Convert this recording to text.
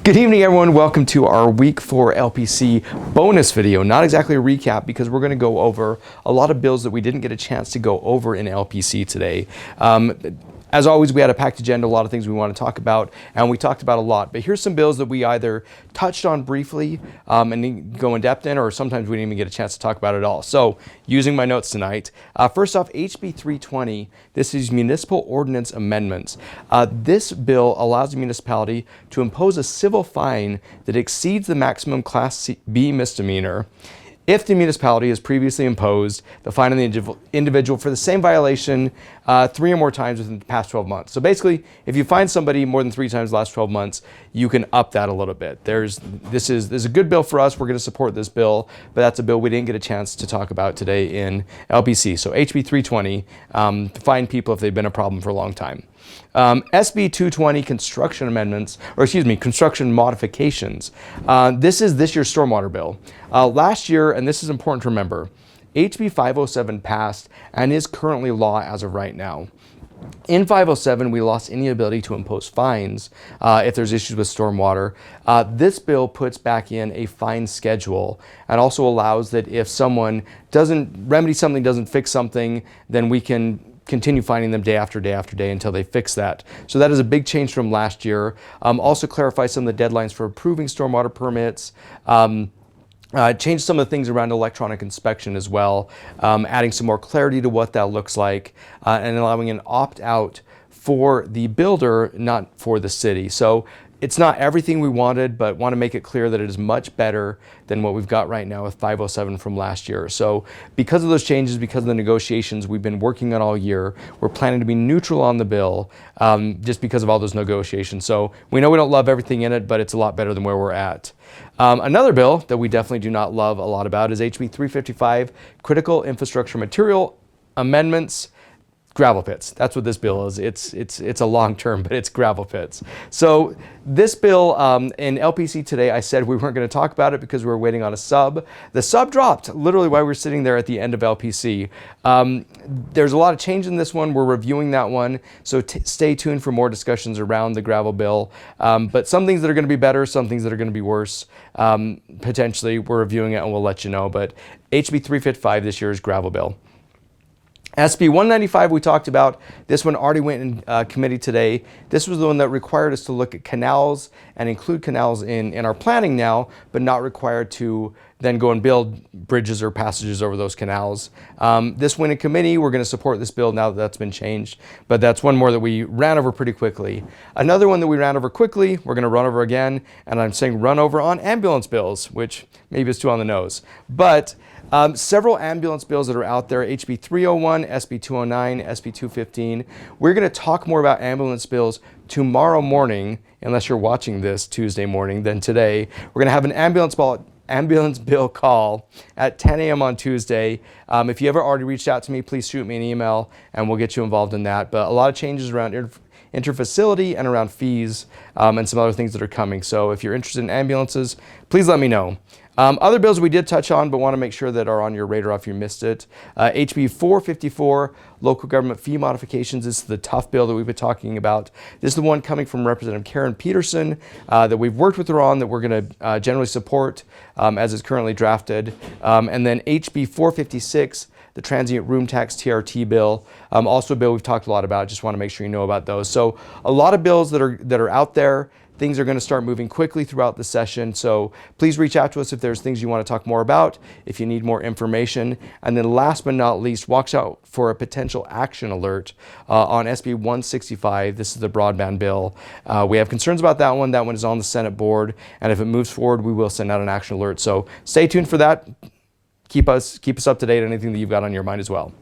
Good evening, everyone. Welcome to our week 4 LPC bonus video. Not exactly a recap because we're going to go over a lot of bills that we didn't get a chance to go over in LPC today. As always, we had a packed agenda, a lot of things we want to talk about, and we talked about a lot. But here's some bills that we either touched on briefly and go in depth in, or sometimes we didn't even get a chance to talk about it all. So, using my notes tonight, first off, HB 320, this is municipal ordinance amendments. This bill allows the municipality to impose a civil fine that exceeds the maximum Class B misdemeanor if the municipality has previously imposed the fine on the individual for the same violation 3 or more times within the past 12 months. So basically, if you find somebody more than 3 times the last 12 months, you can up that a little bit. This is a good bill for us. We're going to support this bill, but that's a bill we didn't get a chance to talk about today in LPC. So HB 320, to fine people if they've been a problem for a long time. SB 220 construction amendments, or excuse me, construction modifications. This is this year's stormwater bill. Last year, and this is important to remember, HB 507 passed and is currently law as of right now. In 507, we lost any ability to impose fines if there's issues with stormwater. This bill puts back in a fine schedule and also allows that if someone doesn't remedy something, doesn't fix something, then we can continue finding them day after day after day until they fix that. So that is a big change from last year. Also clarifies some of the deadlines for approving stormwater permits. Change some of the things around electronic inspection as well, adding some more clarity to what that looks like, and allowing an opt-out for the builder, not for the city. So it's not everything we wanted, but want to make it clear that it is much better than what we've got right now with 507 from last year. So because of those changes, because of the negotiations we've been working on all year, we're planning to be neutral on the bill just because of all those negotiations. So we know we don't love everything in it, but it's a lot better than where we're at. Another bill that we definitely do not love a lot about is HB 355, Critical Infrastructure Material Amendments. Gravel pits. That's what this bill is. It's a long term, but it's gravel pits. So this bill in LPC today, I said we weren't going to talk about it because we were waiting on a sub. The sub dropped literally while we were sitting there at the end of LPC. There's a lot of change in this one. We're reviewing that one. So stay tuned for more discussions around the gravel bill. But some things that are going to be better, some things that are going to be worse. Potentially, we're reviewing it and we'll let you know. But HB 355 this year's gravel bill. SB 195 we talked about. This one already went in committee today. This was the one that required us to look at canals and include canals in our planning now, but not required to then go and build bridges or passages over those canals. This went in committee. We're going to support this bill now that that's been changed, but that's one more that we ran over pretty quickly. Another one that we ran over quickly, we're going to run over again, and I'm saying run over on ambulance bills, which maybe is too on the nose. But several ambulance bills that are out there, HB 301, SB 209, SB 215. We're going to talk more about ambulance bills tomorrow morning, unless you're watching this Tuesday morning, than today. We're going to have an ambulance bill call at 10 a.m. on Tuesday. If you ever already reached out to me, please shoot me an email and we'll get you involved in that. But a lot of changes around interfacility and around fees and some other things that are coming. So if you're interested in ambulances, please let me know. Other bills we did touch on, but want to make sure that are on your radar if you missed it. HB 454, local government fee modifications. This is the tough bill that we've been talking about. This is the one coming from Representative Karen Peterson that we've worked with her on, that we're going to generally support as it's currently drafted. And then HB 456, the transient room tax TRT bill, also a bill we've talked a lot about. Just want to make sure you know about those. So a lot of bills that are out there. Things are going to start moving quickly throughout the session, so please reach out to us if there's things you want to talk more about, if you need more information. And then last but not least, watch out for a potential action alert on SB 165. This is the broadband bill. We have concerns about that one. That one is on the Senate board, and if it moves forward, we will send out an action alert. So stay tuned for that. Keep us up to date on anything that you've got on your mind as well.